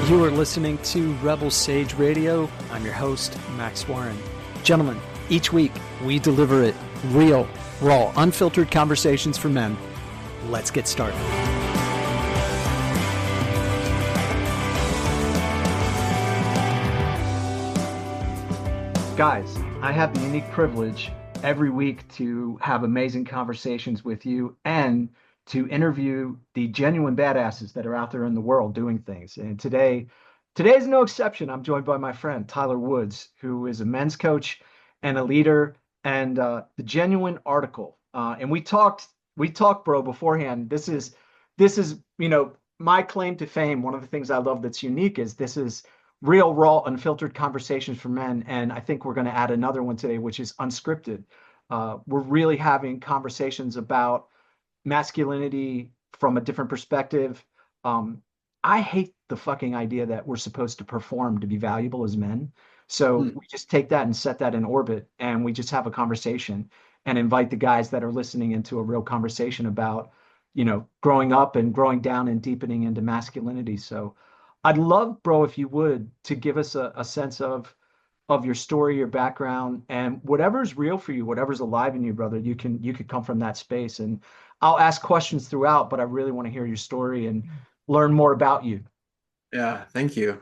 You are listening to Rebel Sage Radio. I'm your host, Max Warren. Gentlemen, each week we deliver it real, raw, unfiltered conversations for men. Let's get started. Guys, I have the unique privilege every week to have amazing conversations with you and to interview the genuine badasses that are out there in the world doing things. And today's no exception. I'm joined by my friend Tyler Woods, who is a men's coach and a leader, and the Genuine article. And we talked, bro, beforehand. This is my claim to fame. One of the things I love that's unique is this is real, raw, unfiltered conversations for men. And I think we're going to add another one today, which is unscripted. We're really having conversations about masculinity from a different perspective. I hate the fucking idea that we're supposed to perform to be valuable as men. So we just take that and set that in orbit, and we just have a conversation and invite the guys that are listening into a real conversation about, growing up and growing down and deepening into masculinity. So I'd love, bro, if you would, to give us a sense of your story, your background, and whatever's real for you, whatever's alive in you, brother. You could come from that space, and I'll ask questions throughout, but I really want to hear your story and learn more about you. Yeah, thank you.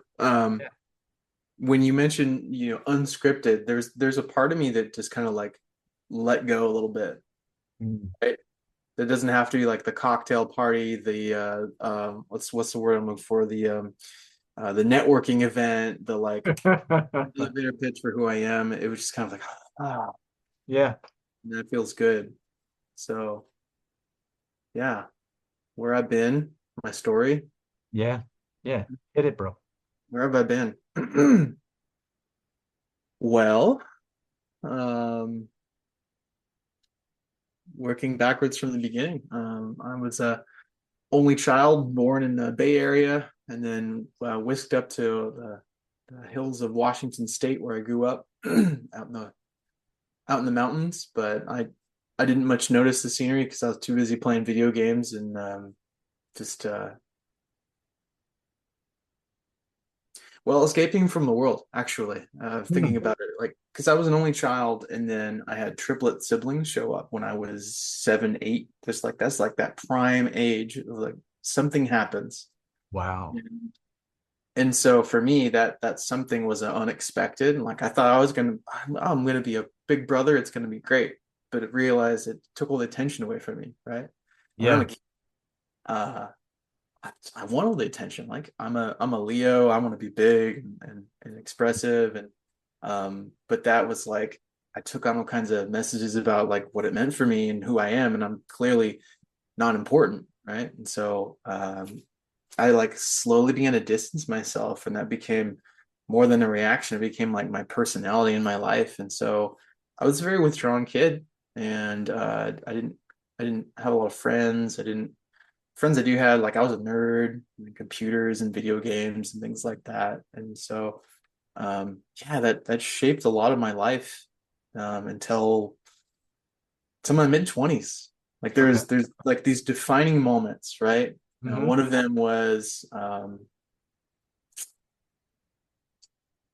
When you mentioned, unscripted, there's a part of me that just kind of like let go a little bit. Right? That doesn't have to be like the cocktail party, the what's the word I'm looking for? The networking event, the like elevator pitch for who I am. It was just kind of like, Yeah, that feels good. So yeah, where I've been, my story. yeah, hit it, bro. Where have I been? Well, working backwards from the beginning. I was a only child born in the Bay Area, and then whisked up to the hills of Washington State, where I grew up, out in the mountains. But I didn't much notice the scenery because I was too busy playing video games and just escaping from the world, actually. Thinking about it, like, because I was an only child, and then I had triplet siblings show up when I was 7, 8. Just like that's like that prime age of like something happens. Wow. And so for me, that something was unexpected. And like I thought I'm gonna be a big brother. It's gonna be great, but it realized it took all the attention away from me. Right? When I'm Yeah. a kid, I want all the attention. Like I'm a Leo. I want to be big and expressive, and but that was like I took on all kinds of messages about like what it meant for me and who I am, and I'm clearly not important, right? And so I like slowly began to distance myself, and that became more than a reaction. It became like my personality in my life, and so I was a very withdrawn kid, and I didn't have a lot of friends. I didn't friends I do had, like I was a nerd in computers and video games and things like that. And so yeah, that shaped a lot of my life until my mid-20s. Like Okay. there's like these defining moments, right? Mm-hmm. One of them was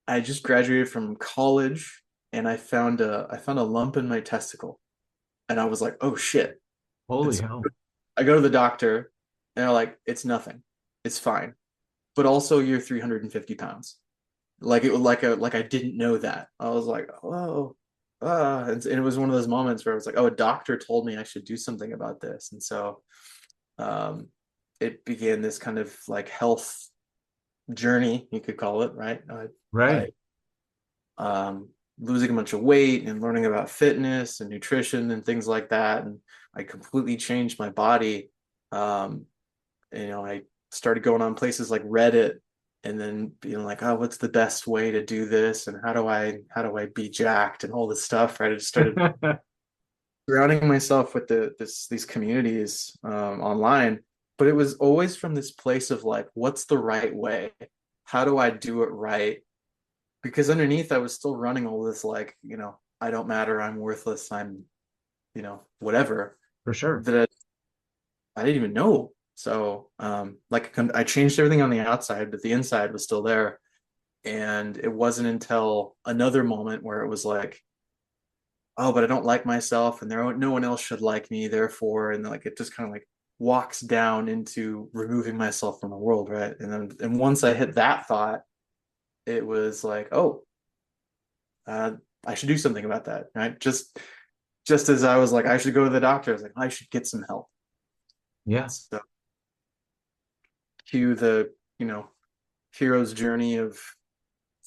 I just graduated from college, and I found a lump in my testicle, and I was like, oh shit. And Holy so hell. I go to the doctor, and they're like, it's nothing. It's fine. But also you're 350 pounds. Like it was like I didn't know that. I was like, oh, and it was one of those moments where I was like, oh, a doctor told me I should do something about this. And so um it began this kind of like health journey, you could call it, right? I Right. losing a bunch of weight and learning about fitness and nutrition and things like that. And I completely changed my body. Um, I started going on places like Reddit, and then being like, oh, what's the best way to do this? And how do I be jacked and all this stuff, right? I just started surrounding myself with these communities online. But it was always from this place of like, what's the right way? How do I do it right? Because underneath I was still running all this like, I don't matter, I'm worthless, I'm, whatever, For sure. that I didn't even know. So I changed everything on the outside, but the inside was still there. And it wasn't until another moment where it was like, oh, but I don't like myself, and no one else should like me, therefore, and like it just kind of like walks down into removing myself from the world, right? And once I hit that thought, it was like, oh, uh, I should do something about that, right? Just as I was like, I should go to the doctor, I was like, I should get some help. Yeah. So cue the, you know, hero's journey of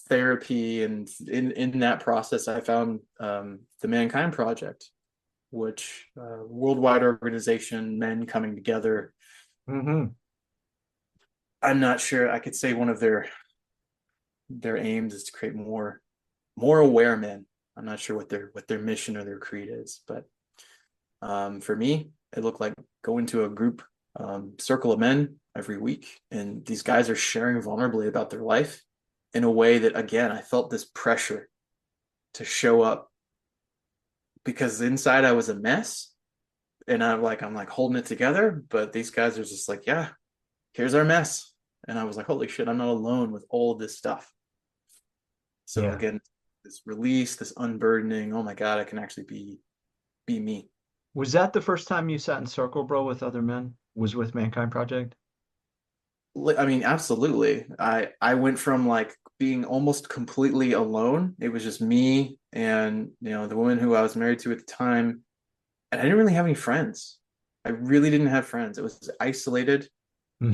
therapy, and in that process, I found the Mankind Project, which worldwide organization, men coming together. Hmm. I'm not sure. I could say one of their aims is to create more aware men. I'm not sure what their mission or their creed is, but for me, it looked like going to a group circle of men every week, and these guys are sharing vulnerably about their life in a way that, again, I felt this pressure to show up because inside I was a mess, and I'm like holding it together, but these guys are just like, yeah, here's our mess. And I was like, holy shit, I'm not alone with all of this stuff. So Yeah. again, this release, this unburdening, oh my God, I can actually be me. Was that the first time you sat in circle, bro, with other men? Was with Mankind Project? I mean, absolutely. I went from like being almost completely alone. It was just me and, you know, the woman who I was married to at the time. And I didn't really have any friends. I really didn't have friends. It was isolated. Hmm.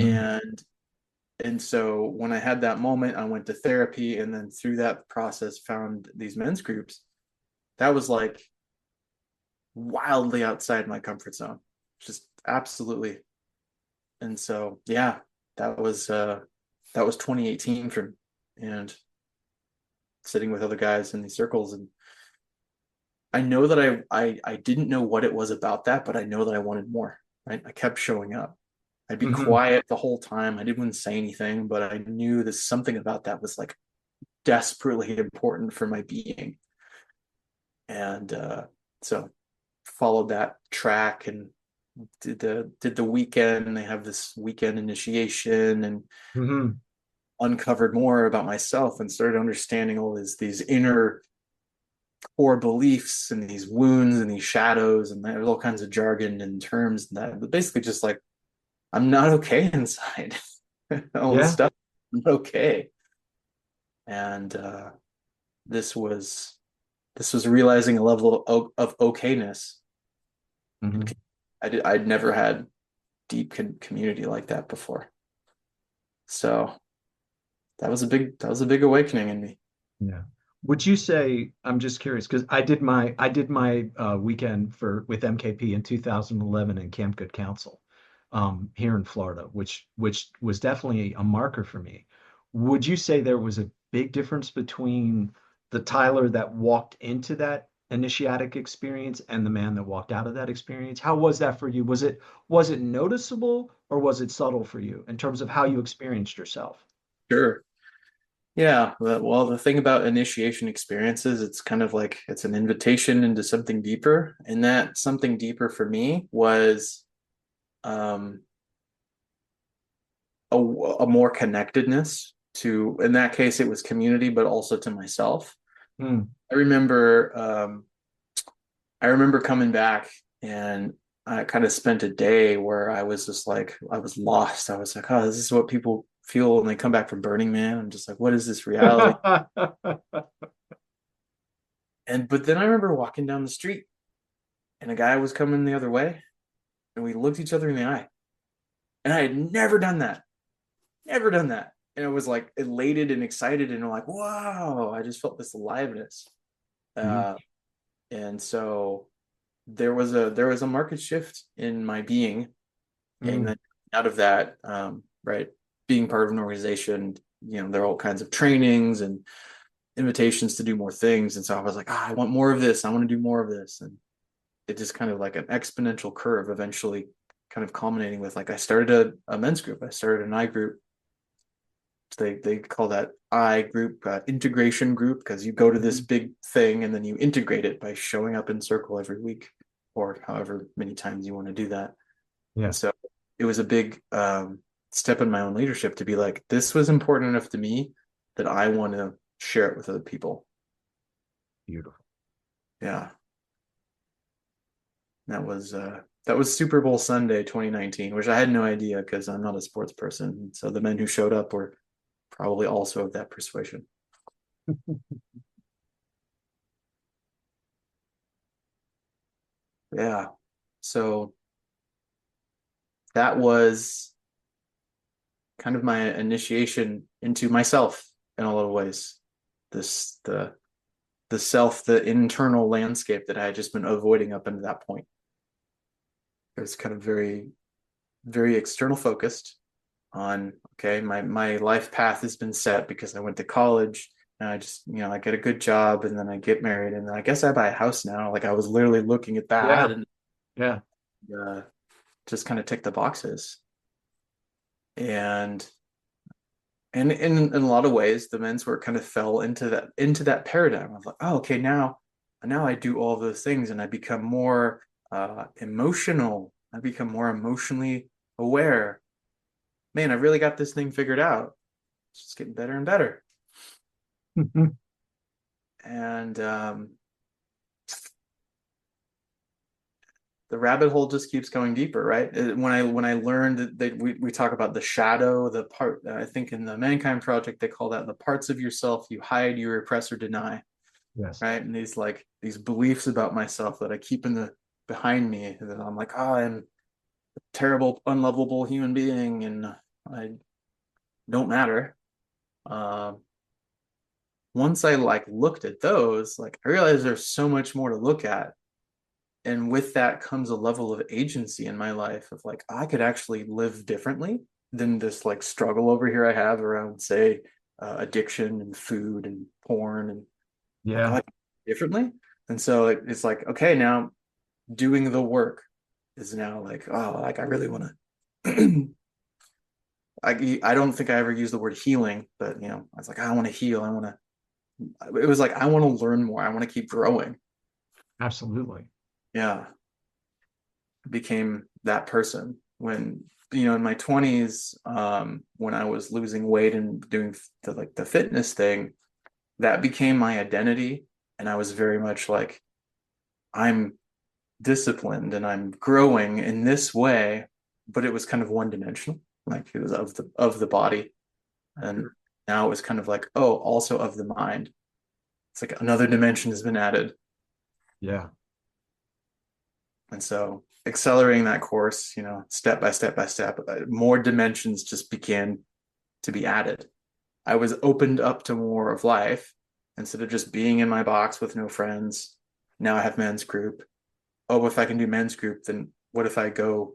And so when I had that moment, I went to therapy, and then through that process found these men's groups. That was like wildly outside my comfort zone. Just absolutely. And so yeah, that was uh that was 2018 for me, and sitting with other guys in these circles. And I know that I didn't know what it was about that, but I know that I wanted more, right? I kept showing up. I'd be Hmm. quiet the whole time. I didn't say anything, but I knew that something about that was like desperately important for my being. And so followed that track and did the weekend. And they have this weekend initiation, and Hmm. uncovered more about myself and started understanding all these inner core beliefs and these wounds and these shadows, and there's all kinds of jargon and terms and that, but basically just like, I'm not okay inside. All this Yeah. stuff, I'm not okay. And this was this was realizing a level of okayness. Hmm. I'd never had deep community like that before. So that was a big awakening in me. Yeah. Would you say, I'm just curious, because I did my weekend for with MKP in 2011 in Camp Good Counsel here in Florida, which was definitely a marker for me. Would you say there was a big difference between the Tyler that walked into that initiatic experience and the man that walked out of that experience? How was that for you? Was it noticeable or was it subtle for you in terms of how you experienced yourself? Sure. Yeah, well, the thing about initiation experiences, it's kind of like it's an invitation into something deeper, and that something deeper for me was um, a more connectedness to, in that case, it was community, but also to myself. Hmm. I remember, I remember coming back, and I kind of spent a day where I was just like, I was lost. I was like, oh, this is what people feel when they come back from Burning Man. I'm just like, what is this reality? And but then I remember walking down the street, and a guy was coming the other way, and we looked each other in the eye. And I had never done that. And I was like elated and excited, and I'm like, wow, I just felt this aliveness. Mhm. Uh, and so there was a market shift in my being, and Mhm. then out of that, right, being part of an organization, you know, there are all kinds of trainings and invitations to do more things, and so I was like, I want more of this. I want to do more of this, and it just kind of like an exponential curve, eventually kind of culminating with like I started a men's group. I started an I group. They call that I group integration group, because you go to this Mhm. big thing and then you integrate it by showing up in circle every week or however many times you want to do that. And Yeah. so it was a big step in my own leadership to be like, this was important enough to me that I want to share it with other people. Beautiful. Yeah. That was Super Bowl Sunday 2019, which I had no idea because I'm not a sports person. So the men who showed up were probably also of that persuasion. Yeah. So that was kind of my initiation into myself in a lot of ways. This the self, the internal landscape that I had just been avoiding up until that point. It was kind of very external focused on, okay, my life path has been set because I went to college and I just, I get a good job and then I get married and then I guess I buy a house now. Like I was literally looking at that Yeah. and Yeah. uh, just kind of tick the boxes. And in a lot of ways, the men's work kind of fell into that paradigm of like, oh, okay, now I do all those things and I become more emotional. I become more emotionally aware. Man, I really got this thing figured out. It's just getting better and better. And the rabbit hole just keeps going deeper, right? When I learned that we talk about the shadow, the part, I think in the Mankind Project they call that the parts of yourself you hide, you repress, or deny, Yes. right? And these beliefs about myself that I keep in the behind me, and then I'm like, oh, I'm a terrible, unlovable human being, and I don't matter. Um, Once I like looked at those, like I realized there's so much more to look at, and with that comes a level of agency in my life of like I could actually live differently than this like struggle over here I have around, say, addiction and food and porn, and like, oh, Yeah. I differently. And so it's like, okay, now doing the work is now like, oh, like I really want to. I don't think I ever used the word healing, but I was like, I want to heal. I want to. It was like I want to learn more. I want to keep growing. Absolutely. Yeah, became that person when in my 20s, when I was losing weight and doing the fitness thing, that became my identity. And I was very much like, I'm disciplined and I'm growing in this way, but it was kind of one dimensional, like it was of the body. And now it was kind of like, oh, also of the mind. It's like another dimension has been added. Yeah. And so accelerating that course, step by step by step, more dimensions just began to be added. I was opened up to more of life instead of just being in my box with no friends. Now I have men's group. Oh, if I can do men's group, then what if I go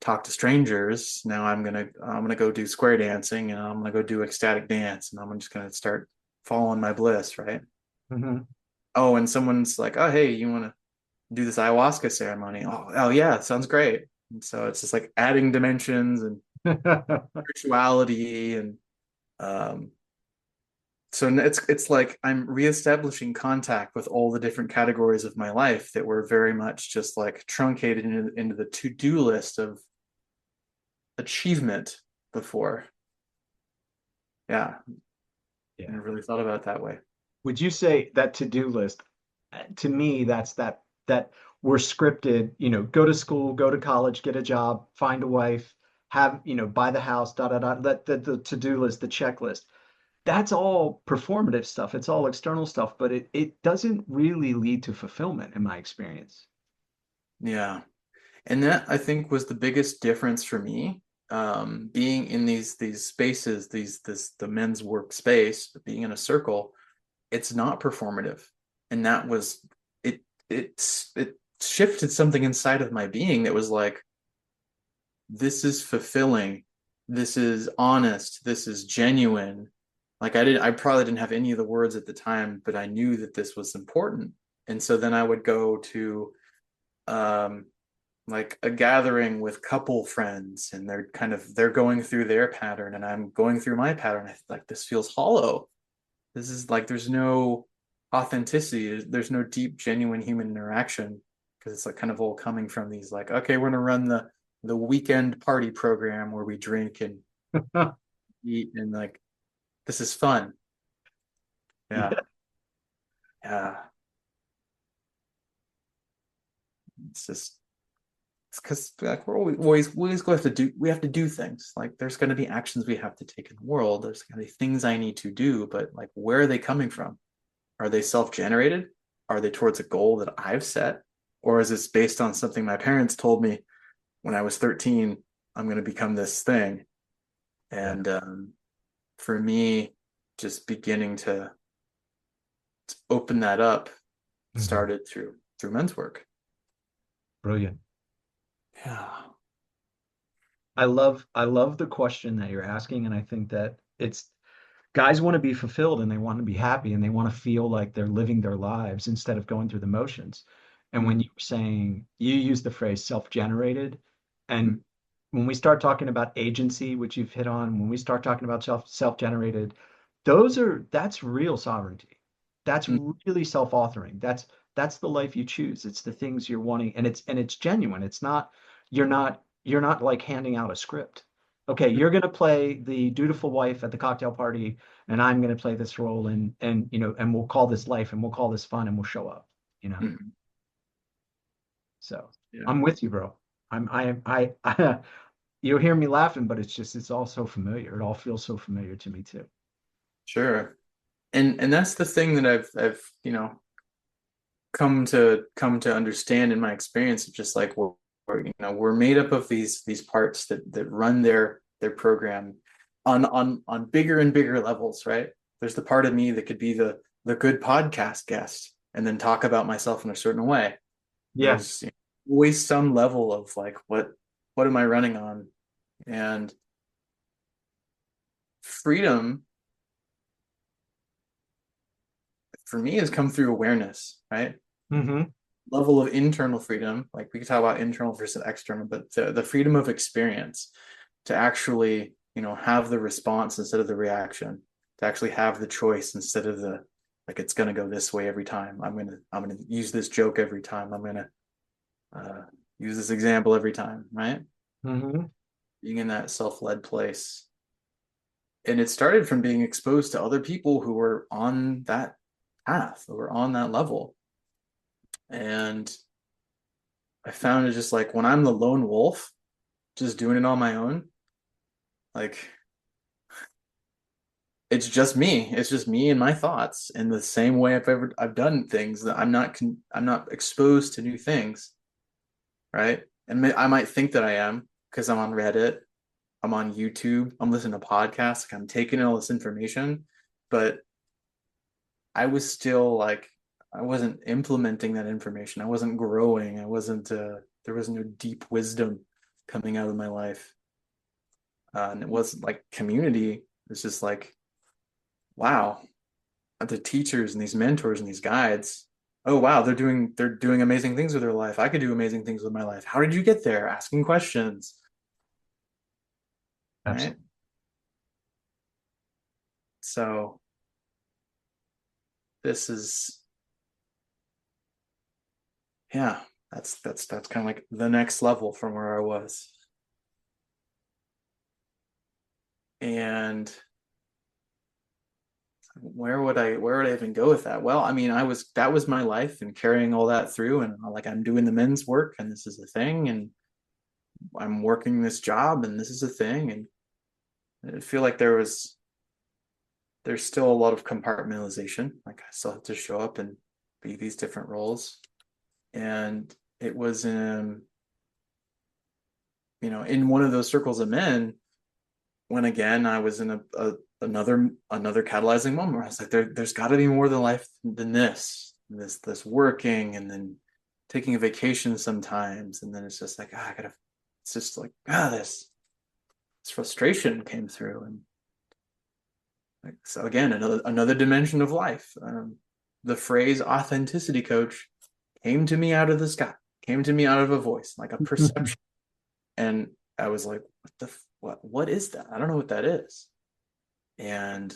talk to strangers? Now I'm gonna go do square dancing and I'm gonna go do ecstatic dance and I'm just gonna start following my bliss, right? Hmm. Oh, and someone's like, oh, hey, you want to do this ayahuasca ceremony? Oh yeah, sounds great. And so it's just like adding dimensions and spirituality and um, so it's like I'm reestablishing contact with all the different categories of my life that were very much just like truncated into the to-do list of achievement before. Yeah, I Yeah. never really thought about it that way. Would you say that to-do list, to me, that's that we're scripted, go to school, go to college, get a job, find a wife, have, buy the house, da da da, that the to-do list, the checklist. That's all performative stuff. It's all external stuff, but it doesn't really lead to fulfillment in my experience. Yeah. And that I think was the biggest difference for me, being in these spaces, the men's workspace, being in a circle. It's not performative, and that was it. It shifted something inside of my being that was like, this is fulfilling, this is honest, this is genuine. Like I probably didn't have any of the words at the time, but I knew that this was important. And so then I would go to um like a gathering with couple friends and they're going through their pattern and I'm going through my pattern. Like this feels hollow. This is like there's no authenticity, there's no deep genuine human interaction because it's like kind of all coming from these like, okay, we're gonna run the the weekend party program where we drink and eat and like this is fun. Yeah. Yeah. Yeah. It's just it's because like we're always we always go have to do we have to do things. Like there's going to be actions we have to take in the world. There's going to be things I need to do, but like where are they coming from? Are they self-generated? Are they towards a goal that I've set? Or is this based on something my parents told me when I was 13, I'm going to become this thing? Yeah. And for me, just beginning to open that up Mhm. started through men's work. Brilliant. Yeah. I love the question that you're asking, and I think that it's guys want to be fulfilled and they want to be happy and they want to feel like they're living their lives instead of going through the motions. And when you were saying you use the phrase self-generated, Mm-hmm. and when we start talking about agency, which you've hit on, when we start talking about self-generated, that's real sovereignty. That's really self-authoring. That's the life you choose. It's the things you're wanting, and it's genuine. It's not you're not like handing out a script. Okay, you're going to play the dutiful wife at the cocktail party and I'm going to play this role and we'll call this life and we'll call this fun and we'll show up, you know. Mm-hmm. So Yeah. I'm with you, bro. I you'll hear me laughing, but it's all so familiar. It all feels so familiar to me too. Sure. And that's the thing that I've come to understand in my experience of just like we're made up of these parts that run their program on bigger and bigger levels, right? There's the part of me that could be the good podcast guest and then talk about myself in a certain way. Yeah. There's always some level of like what am I running on? And freedom for me has come through awareness, right? Hmm. Level of internal freedom, like we could talk about internal versus external, but the freedom of experience to actually, have the response instead of the reaction, to actually have the choice instead of the like it's gonna go this way every time. I'm gonna use this joke every time. I'm gonna uh, use this example every time, right? Hmm. Being in that self-led place. And it started from being exposed to other people who were on that path, who were on that level. And I found it just like when I'm the lone wolf, just doing it on my own, like it's just me. It's just me and my thoughts. And the same way I've done things that I'm not exposed to new things, right? And I might think that I am because I'm on Reddit, I'm on YouTube, I'm listening to podcasts, like I'm taking all this information, but I was still like I wasn't implementing that information. I wasn't growing. I wasn't there was no deep wisdom coming out of my life. And it wasn't like community. It's just like, wow, the teachers and these mentors and these guides. Oh wow, they're doing amazing things with their life. I could do amazing things with my life. How did you get there? Asking questions, right? Absolutely. So this is yeah, that's kind of like the next level from where I was. And where would I even go with that? Well, I mean, that was my life and carrying all that through and like I'm doing the men's work and this is a thing and I'm working this job and this is a thing and I feel like there's still a lot of compartmentalization. Like I still have to show up and be these different roles. And it was in one of those circles of men when again I was in another catalyzing moment where I was like, there's got to be more than life than this working and then taking a vacation sometimes, and then it's just like I gotta. It's just like this frustration came through, and like, so again another dimension of life. The phrase authenticity coach came to me out of the sky, came to me out of a voice, like a perception, and I was like, what is that? I don't know what that is. And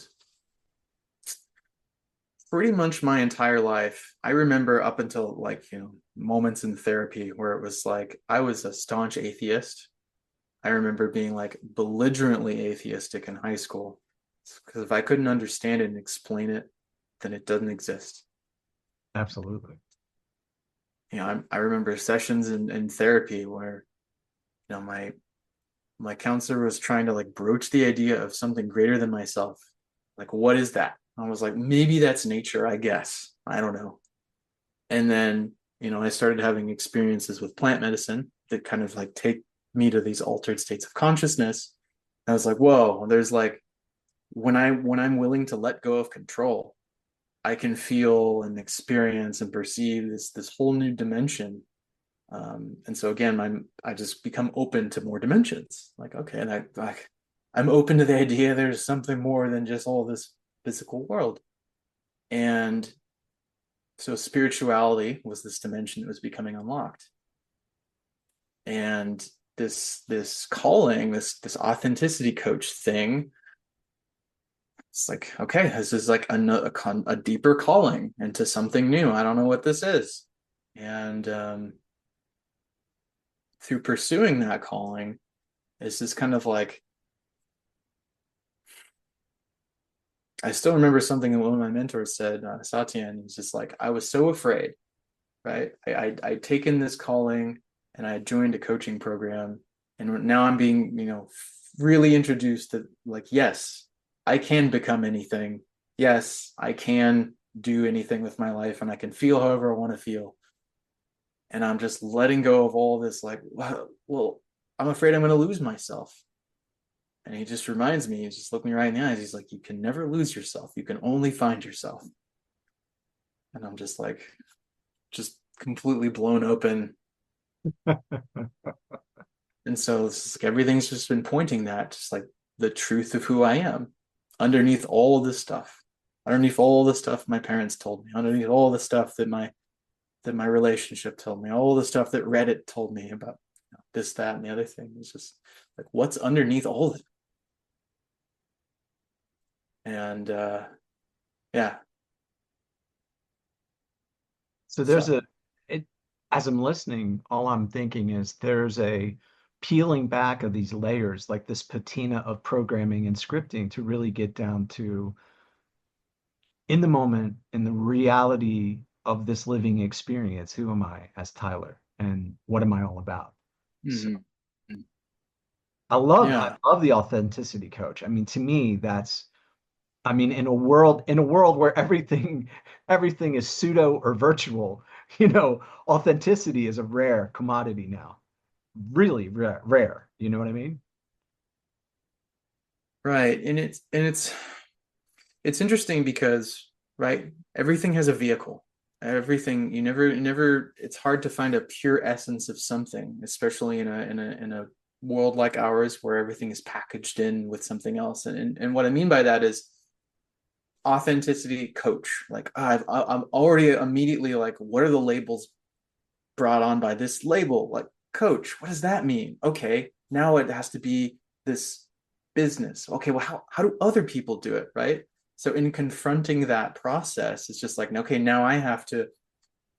pretty much my entire life, I remember up until like, moments in therapy where it was like I was a staunch atheist. I remember being like belligerently atheistic in high school because if I couldn't understand it and explain it, then it doesn't exist. Absolutely. I remember sessions in therapy where my counselor was trying to like broach the idea of something greater than myself. Like, what is that? I was like, maybe that's nature, I guess. I don't know. And then, I started having experiences with plant medicine that kind of like take me to these altered states of consciousness. I was like, whoa, there's like when I'm willing to let go of control, I can feel and experience and perceive this whole new dimension. And so again, I just become open to more dimensions. Like, okay, and I'm open to the idea there's something more than just all this physical world. And so spirituality was this dimension that was becoming unlocked. And this calling, this authenticity coach thing, it's like, okay, this is like a deeper calling into something new. I don't know what this is. And through pursuing that calling, it's just kind of like, I still remember something that one of my mentors said, Satyan. He's just like, I was so afraid, right? I'd taken this calling and I had joined a coaching program, and now I'm being, really introduced to like, yes, I can become anything. Yes, I can do anything with my life, and I can feel however I want to feel. And I'm just letting go of all this, like, well, I'm afraid I'm going to lose myself. And he just reminds me, he's just looking me right in the eyes. He's like, you can never lose yourself. You can only find yourself. And I'm just like, just completely blown open. And so it's like everything's just been pointing that, just like the truth of who I am underneath all of this stuff, underneath all the stuff my parents told me, underneath all the stuff that my relationship told me, all the stuff that Reddit told me about this, that, and the other thing. It's just like, what's underneath all of it? And yeah, So there's so it, as I'm listening, all I'm thinking is there's a peeling back of these layers, like this patina of programming and scripting to really get down to in the moment, in the reality of this living experience. Who am I as Tyler? And what am I all about? So mhm. I Yeah, love the authenticity coach. I mean, to me, that's I mean, in a world where everything is pseudo or virtual, authenticity is a rare commodity now. Really rare. You know what I mean? right. And it's interesting because, right, everything has a vehicle. Everything, you never it's hard to find a pure essence of something, especially in a world like ours where everything is packaged in with something else. And what I mean by that is authenticity coach. Like, I'm already immediately like, what are the labels brought on by this label? Like, coach, what does that mean? Okay, now it has to be this business. Okay, well, how do other people do it, right? So in confronting that process, it's just like, okay, now I have to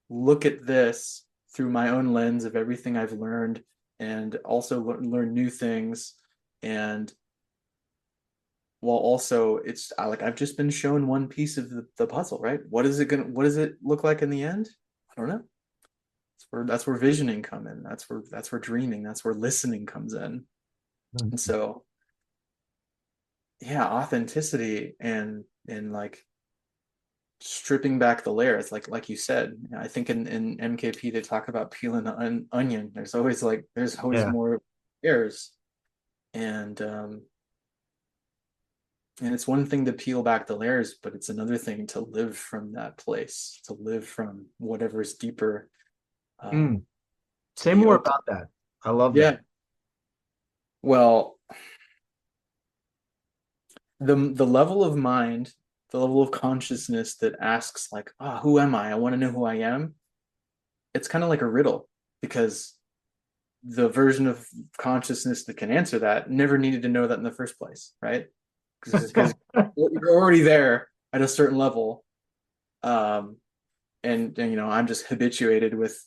look at this through my own lens of everything I've learned, and also learn new things. And while also it's like I've just been shown one piece of the puzzle, right? What does it look like in the end? I don't know. That's where visioning come in. That's where dreaming, that's where listening comes in. And Mhm. so yeah, authenticity and like stripping back the layers, like you said. I think in MKP they talk about peeling an onion. There's always Yeah. more layers. And and it's one thing to peel back the layers, but it's another thing to live from that place, to live from whatever's deeper, Mm. to Say be more open. about that. I love Yeah. that. Well, the level of mind, the level of consciousness that asks like, who am I want to know who I am. It's kind of like a riddle, because the version of consciousness that can answer that never needed to know that in the first place, right? Because you're already there at a certain level. um and I'm just habituated with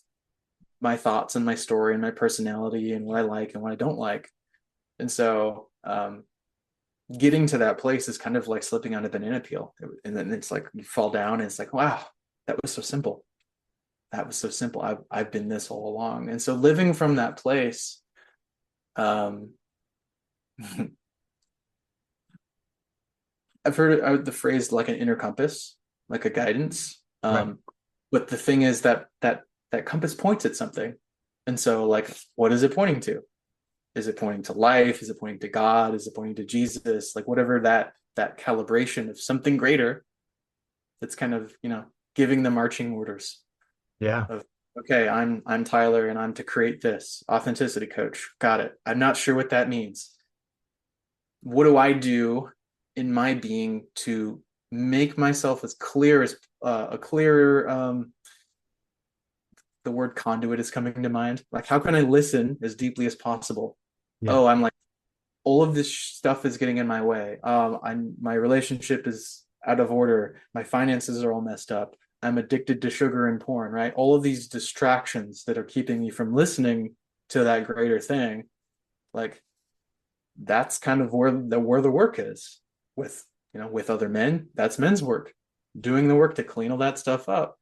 my thoughts and my story and my personality and what I like and what I don't like. And so getting to that place is kind of like slipping on a banana peel. And then it's like you fall down and it's like, wow, that was so simple. That was so simple. I've been this all along. And so living from that place, um, I've heard the phrase like an inner compass, like a guidance. Right. But the thing is that compass points at something. And so like, what is it pointing to? Is it pointing to life? Is it pointing to God? Is it pointing to Jesus? Like whatever that calibration of something greater that's kind of, giving the marching orders Yeah. of, okay, I'm Tyler and I'm to create this authenticity coach. Got it. I'm not sure what that means. What do I do in my being to make myself as clear as a clearer the word conduit is coming to mind. Like, how can I listen as deeply as possible? Yeah. Oh, I'm like, all of this stuff is getting in my way. My relationship is out of order. My finances are all messed up. I'm addicted to sugar and porn, right? All of these distractions that are keeping me from listening to that greater thing. Like, that's kind of where the work is with, with other men. That's men's work, doing the work to clean all that stuff up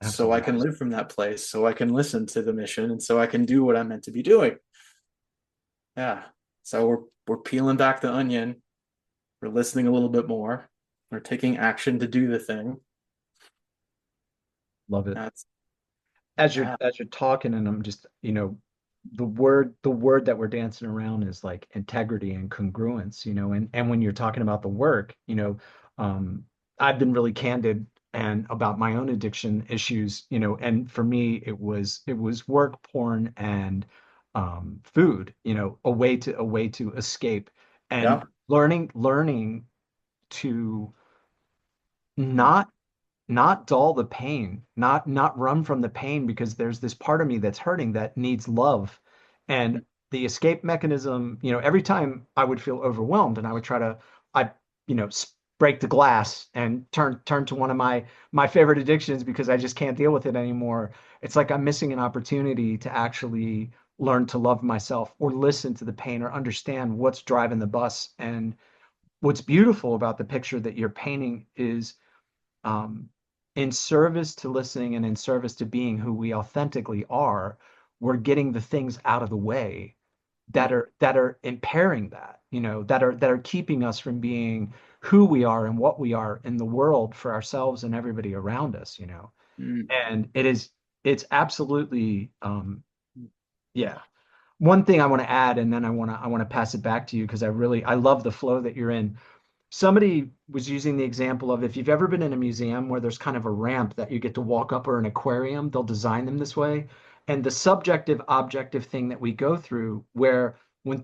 so I Absolutely. can live from that place, so I can listen to the mission, and so I can do what I'm meant to be doing. Yeah. So we're peeling back the onion. We're listening a little bit more. We're taking action to do the thing. Love it. That's As you're yeah. talking, and I'm just, the word that we're dancing around is like integrity and congruence, and when you're talking about the work, um, I've been really candid and about my own addiction issues, and for me it was work, porn, and food, a way to escape, and Yeah. learning to not dull the pain, not run from the pain because there's this part of me that's hurting that needs love. And the escape mechanism, every time I would feel overwhelmed and I would try to, I, break the glass and turn to one of my favorite addictions because I just can't deal with it anymore. It's like I'm missing an opportunity to actually learn to love myself or listen to the pain or understand what's driving the bus. And what's beautiful about the picture that you're painting is um, in service to listening and in service to being who we authentically are, we're getting the things out of the way that are impairing that, that are keeping us from being who we are and what we are in the world for ourselves and everybody around us. Mm. And it's absolutely yeah. One thing I want to add, and then I want to pass it back to you because I love the flow that you're in. Somebody was using the example of if you've ever been in a museum where there's kind of a ramp that you get to walk up, or an aquarium, they'll design them this way. And the subjective objective thing that we go through, where when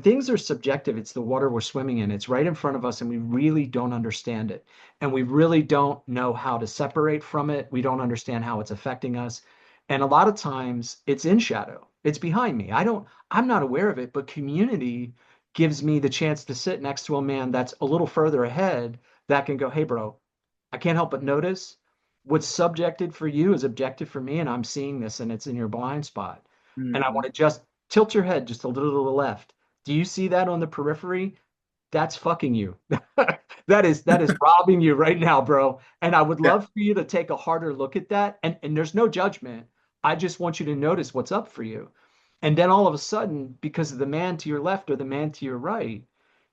things are subjective, it's the water we're swimming in. It's right in front of us and we really don't understand it. And we really don't know how to separate from it. We don't understand how it's affecting us. And a lot of times it's in shadow. It's behind me. I'm not aware of it, but community gives me the chance to sit next to a man that's a little further ahead that can go, hey, bro, I can't help but notice what's subjective for you is objective for me, and I'm seeing this and it's in your blind spot. And I want Mm-hmm. to just tilt your head just a little to the left. Do you see that on the periphery? That's fucking you. That is robbing you right now, bro. And I would Yeah. love for you to take a harder look at that. And there's no judgment. I just want you to notice what's up for you. And then all of a sudden, because of the man to your left or the man to your right,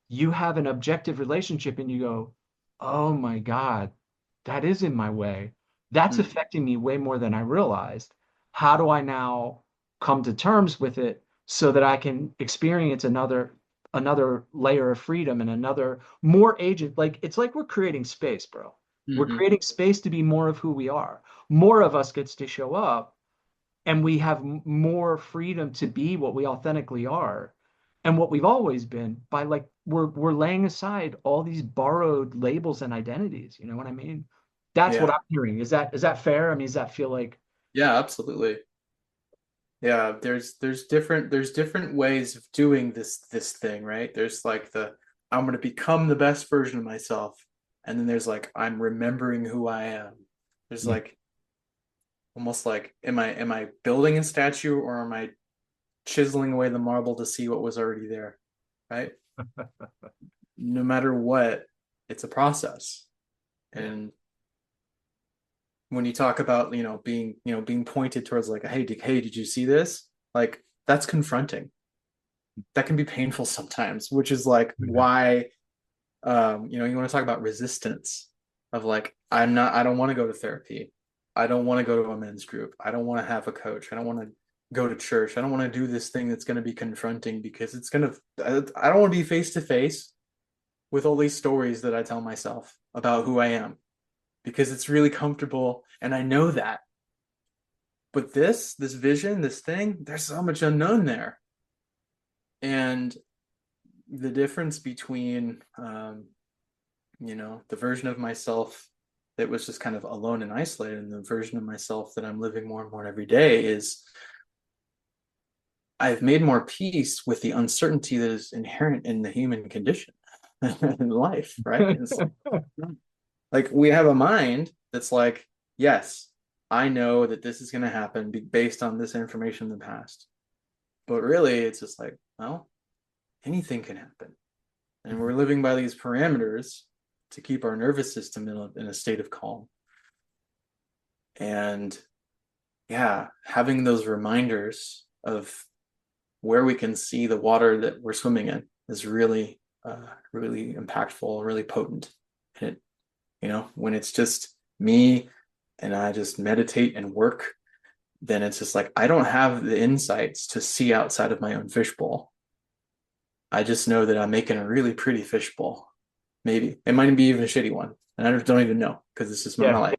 you have an objective relationship and you go, oh my God, that is in my way. That's Mm. affecting me way more than I realized. How do I now come to terms with it so that I can experience another layer of freedom and another more agent? Like it's like we're creating space, bro. We're Mm-hmm. creating space to be more of who we are. More of us gets to show up and we have more freedom to be what we authentically are and what we've always been by like we're laying aside all these borrowed labels and identities. You know what I mean? That's what Yeah. I'm hearing. Is that fair? I mean, does that feel like Yeah, absolutely. Yeah, there's different ways of doing this thing, right? There's like the I'm going to become the best version of myself, and then there's like I'm remembering who I am. There's yeah, like almost like am I building a statue or am I chiseling away the marble to see what was already there, right? No matter what, it's a process. Yeah. And when you talk about, being pointed towards like, hey, did you see this? Like, that's confronting. That can be painful sometimes, which is like Yeah. why, you want to talk about resistance of like, I don't want to go to therapy. I don't want to go to a men's group. I don't want to have a coach. I don't want to go to church. I don't want to do this thing that's going to be confronting because I don't want to be face to face with all these stories that I tell myself about who I am because it's really comfortable. And I know that. But this vision, this thing, there's so much unknown there. And the difference between, the version of myself that was just kind of alone and isolated and the version of myself that I'm living more and more every day is I've made more peace with the uncertainty that is inherent in the human condition in life, right? And it's like we have a mind that's like, yes, I know that this is going to happen based on this information in the past. But really, it's just like, well, anything can happen. And we're living by these parameters to keep our nervous system in a state of calm. And yeah, having those reminders of where we can see the water that we're swimming in is really, really impactful, really potent. And when it's just me and I just meditate and work, then it's just like I don't have the insights to see outside of my own fishbowl. I just know that I'm making a really pretty fishbowl. Maybe it might be even a shitty one, and I don't even know because it's just my Yeah. life.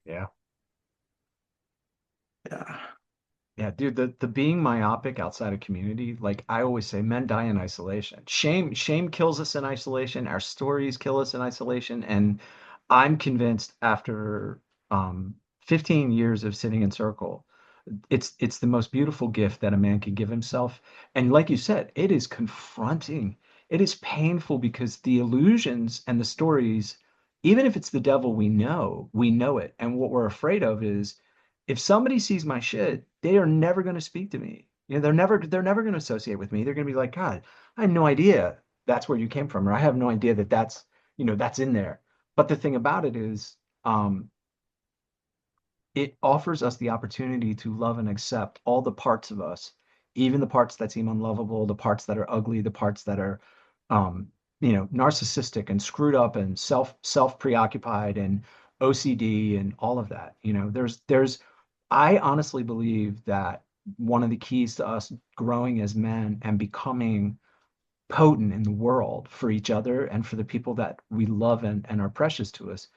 Yeah. Yeah. Yeah, dude, the being myopic outside of community, like I always say, men die in isolation. Shame kills us in isolation. Our stories kill us in isolation. And I'm convinced after 15 years of sitting in circle, it's the most beautiful gift that a man can give himself. And like you said, it is confronting. It is painful because the illusions and the stories, even if it's the devil, we know it. And what we're afraid of is if somebody sees my shit, they are never going to speak to me. They're never going to associate with me. They're going to be like, God, I had no idea that's where you came from, or I have no idea that that's in there. But the thing about it is, it offers us the opportunity to love and accept all the parts of us, even the parts that seem unlovable, the parts that are ugly, the parts that are, narcissistic and screwed up and self preoccupied and OCD and all of that. I honestly believe that one of the keys to us growing as men and becoming potent in the world for each other and for the people that we love and are precious to us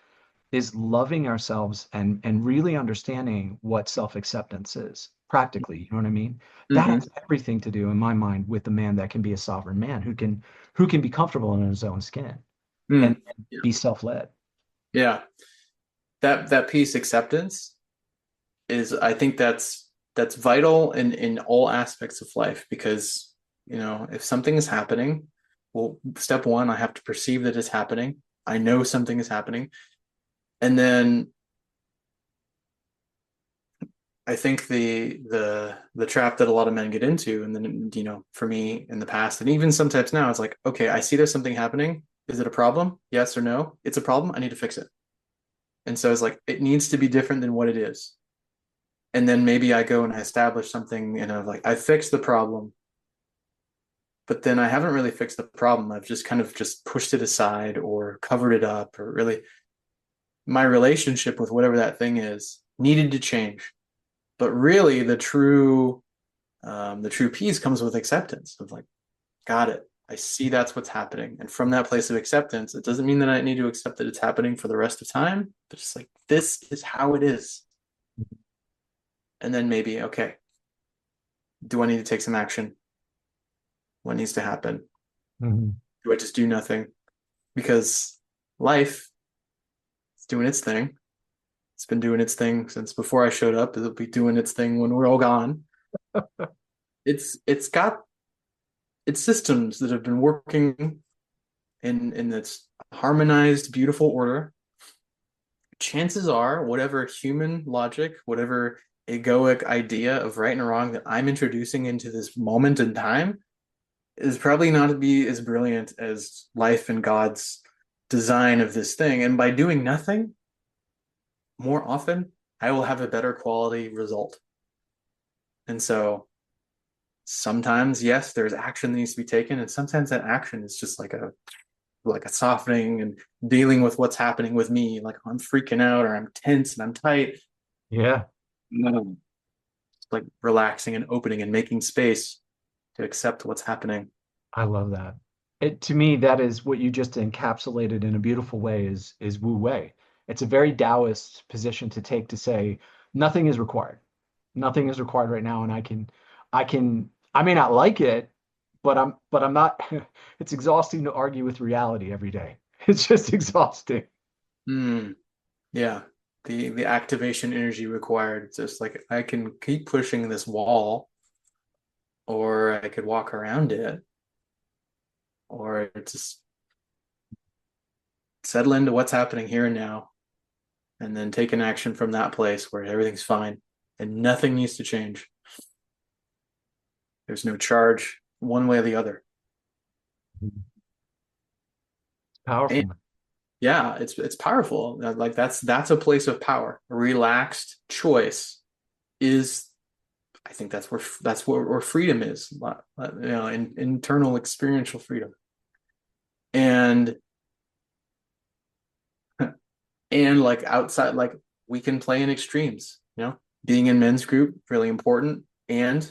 is loving ourselves and really understanding what self-acceptance is practically. You know what I mean? That Mm-hmm. has everything to do in my mind with the man that can be a sovereign man who can be comfortable in his own skin Mm. and Yeah. be self-led. Yeah. That peace acceptance is, I think that's vital in all aspects of life because if something is happening, well, step one, I have to perceive that it's happening. I know something is happening, and then I think the trap that a lot of men get into, and then for me in the past, and even sometimes now, it's like, okay, I see there's something happening. Is it a problem? Yes or no? It's a problem. I need to fix it. And so it's like it needs to be different than what it is. And then maybe I go and I establish something, and I'm like, I fixed the problem, but then I haven't really fixed the problem. I've just kind of just pushed it aside or covered it up, or really my relationship with whatever that thing is needed to change. But really, the true peace comes with acceptance of like, got it. I see that's what's happening. And from that place of acceptance, it doesn't mean that I need to accept that it's happening for the rest of time, but just like, this is how it is. And then maybe, okay, do I need to take some action? What needs to happen? Mhm. Do I just do nothing? Because life is doing its thing. It's been doing its thing since before I showed up. It'll be doing its thing when we're all gone. It's got its systems that have been working in its harmonized, beautiful order. Chances are, whatever human logic, whatever egoic idea of right and wrong that I'm introducing into this moment in time is probably not to be as brilliant as life and God's design of this thing. And by doing nothing more often, I will have a better quality result. And so sometimes, yes, there's action that needs to be taken, and sometimes that action is just like a softening and dealing with what's happening with me. Like I'm freaking out or I'm tense and I'm tight. Yeah, No. It's like relaxing and opening and making space to accept what's happening. I love that. It to me, that is what you just encapsulated in a beautiful way is Wu Wei. It's a very Taoist position to take to say nothing is required. Nothing is required right now, and I may not like it, but I'm not it's exhausting to argue with reality every day. It's just exhausting. Mm, yeah. The activation energy required. It's just like I can keep pushing this wall, or I could walk around it, or just settle into what's happening here and now, and then take an action from that place where everything's fine and nothing needs to change. There's no charge one way or the other. And Powerful. yeah, it's powerful. Like that's a place of power. A relaxed choice is, I think that's where freedom is. Internal experiential freedom. And and like outside, like we can play in extremes. Being in men's group really important, and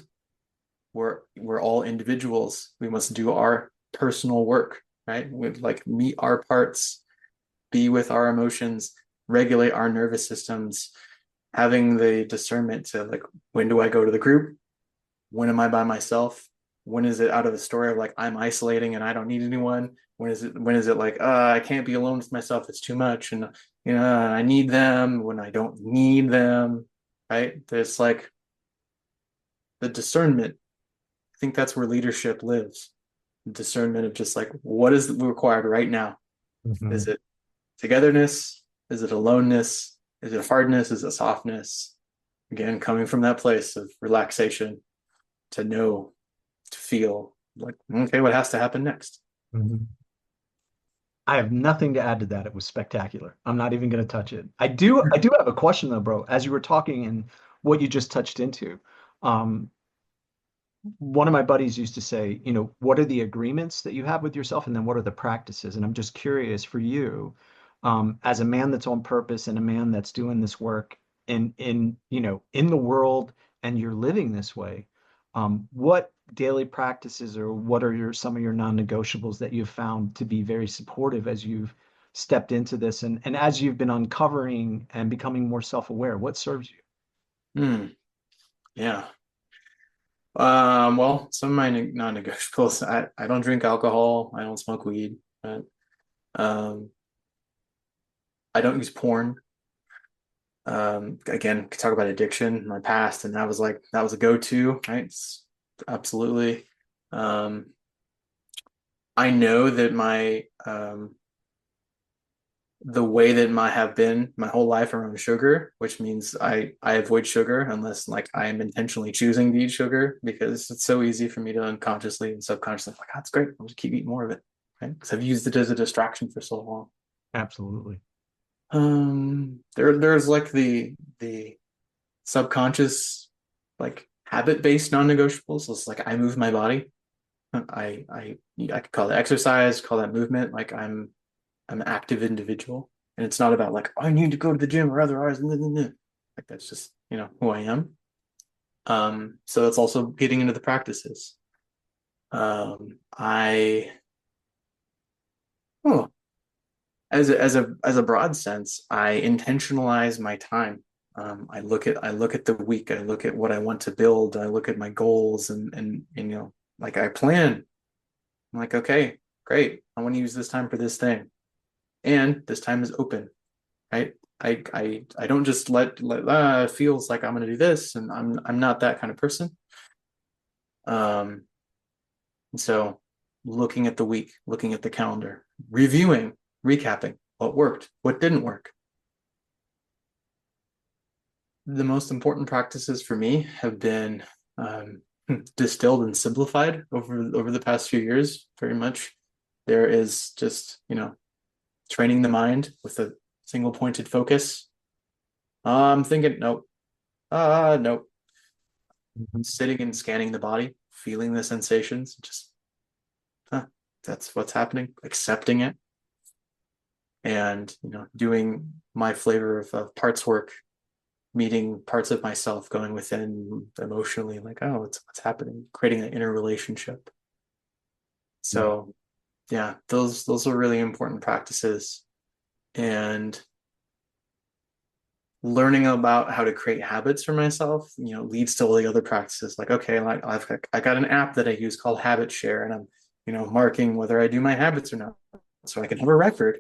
we're all individuals. We must do our personal work, right? We like meet our parts, be with our emotions, regulate our nervous systems, having the discernment to like, when do I go to the group? When am I by myself? When is it out of the story of like I'm isolating and I don't need anyone? When is it like I can't be alone with myself, it's too much, and I need them when I don't need them, right? There's like the discernment. I think that's where leadership lives. Discernment of just like what is required right now. Is Mhm. it togetherness? Is it aloneness? Is it hardness? Is it softness? Again, coming from that place of relaxation, to know, to feel like, okay, what has to happen next? Mhm. I have nothing to add to that. It was spectacular. I'm not even going to touch it. I do have a question though, bro. As you were talking and what you just touched into, um, one of my buddies used to say, what are the agreements that you have with yourself, and then what are the practices? And I'm just curious for you, as a man that's on purpose and a man that's doing this work in the world, and you're living this way, what daily practices or what are some of your non-negotiables that you've found to be very supportive as you've stepped into this and as you've been uncovering and becoming more self-aware, what serves you? Yeah. Well, some of my non-negotiables, I don't drink alcohol, I don't smoke weed, but um, I don't use porn. Again, talk about addiction in my past, and that was a go-to, right? Absolutely. Um, I know that the way that my have been my whole life around sugar, which means I avoid sugar unless like I am intentionally choosing to eat sugar, because it's so easy for me to unconsciously and subconsciously like, oh, it's great, I'll just keep eating more of it, right? Because I've used it as a distraction for so long. Absolutely. There's like the subconscious, like habit-based non-negotiables. So it's like I move my body. I could call it exercise, call that movement. Like I'm an active individual, and it's not about like, oh, I need to go to the gym or otherwise, like that's just who I am. So it's also getting into the practices. I oh, as a broad sense, I intentionalize my time. I look at the week. I look at what I want to build. I look at my goals, and like I plan. I'm like, okay, great. I want to use this time for this thing, and this time is open, right? I don't just let it feels like I'm going to do this, and I'm not that kind of person. Um, so looking at the week, looking at the calendar, reviewing, recapping what worked, what didn't work. the most important practices for me have been um, distilled and simplified over the past few years. Very much, there is just training the mind with a single pointed focus. I'm thinking, nope, nope. Mhm. Sitting and scanning the body, feeling the sensations, just huh, that's what's happening. Accepting it, and doing my flavor of parts work, meeting parts of myself, going within emotionally, like, oh, what's happening, creating an inner relationship. Yeah. So yeah, those are really important practices, and learning about how to create habits for myself, leads to all the other practices. Like, okay, like I got an app that I use called Habit Share, and I'm, marking whether I do my habits or not, so I can have a record.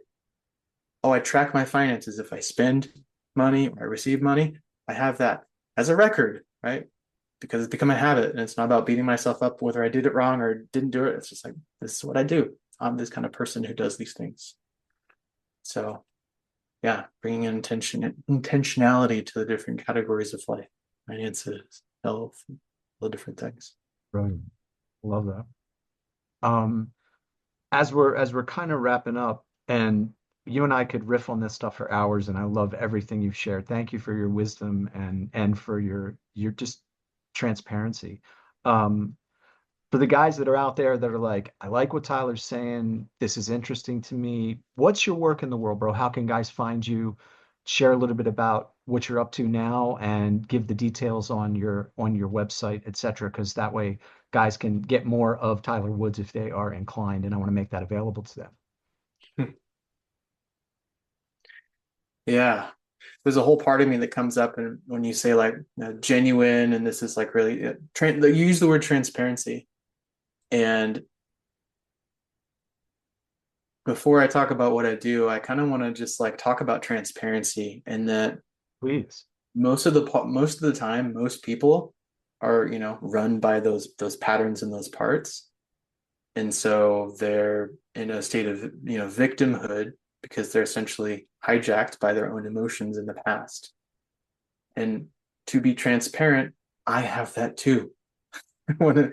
Oh, I track my finances. If I spend money or I receive money, I have that as a record, right? Because it's become a habit, and it's not about beating myself up whether I did it wrong or didn't do it. It's just like, this is what I do. I'm this kind of person who does these things. So yeah, bringing intentionality to the different categories of life, finances, health, all the different things. Brilliant. Love that. Um, as we're kind of wrapping up, and you and I could riff on this stuff for hours, and I love everything you've shared. Thank you for your wisdom and for your just transparency. Um, for the guys that are out there that are like, I like what Tyler's saying. This is interesting to me. What's your work in the world, bro? How can guys find you? Share a little bit about what you're up to now and give the details on your website, et cetera, because that way guys can get more of Tyler Woods if they are inclined, and I want to make that available to them. Yeah, there's a whole part of me that comes up, and when you say like genuine, and this is like really, you use the word transparency, and before I talk about what I do, I kind of want to just like talk about transparency, and that Please. most of the time, most people are run by those patterns and those parts, and so they're in a state of victimhood because they're essentially hijacked by their own emotions in the past. And to be transparent, I have that too. I want to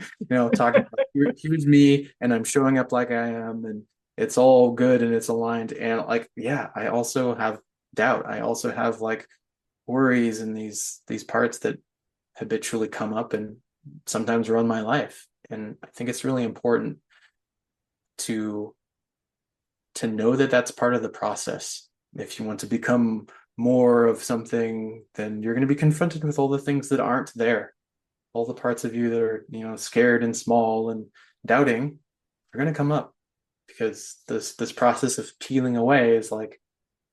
talk about, here's me, and I'm showing up like I am, and it's all good and it's aligned, and like, yeah, I also have doubt. I also have like worries and these parts that habitually come up and sometimes run my life. And I think it's really important to know that that's part of the process. If you want to become more of something, then you're going to be confronted with all the things that aren't there, all the parts of you that are scared and small and doubting are going to come up, because this process of peeling away is like,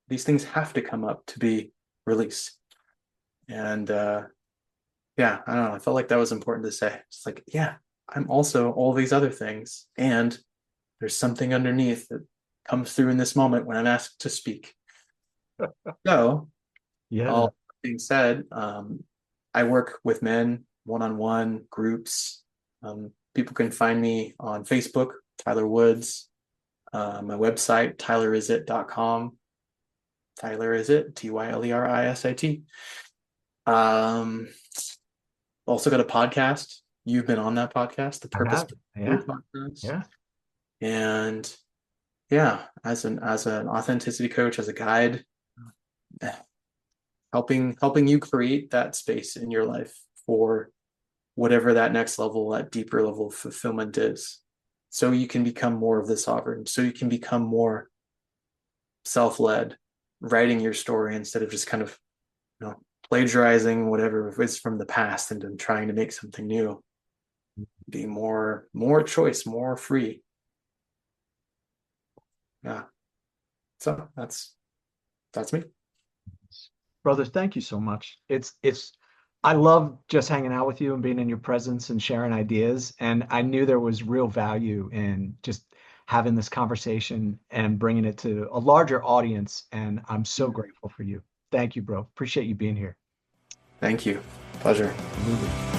these things have to come up to be released. And yeah, I don't know, I felt like that was important to say. It's like, yeah, I'm also all these other things, and there's something underneath that comes through in this moment when I'm asked to speak. So, Yeah. all being said, I work with men one-on-one groups. People can find me on Facebook, Tyler Woods, my website, tylerisit.com. Tyler is it, Tylerisit. Um, Also got a podcast. You've been on that podcast, the I Purpose have. Yeah. podcast. Yeah. And yeah, as an authenticity coach, as a guide, helping you create that space in your life for whatever that next level, that deeper level of fulfillment is, so you can become more of the sovereign, so you can become more self-led, writing your story instead of just kind of you know plagiarizing whatever is from the past and then trying to make something new. Be more choice, more free. Yeah, so that's me. Brother, thank you so much. I love just hanging out with you and being in your presence and sharing ideas. And I knew there was real value in just having this conversation and bringing it to a larger audience. And I'm so grateful for you. Thank you, bro. Appreciate you being here. Thank you. Pleasure. Absolutely.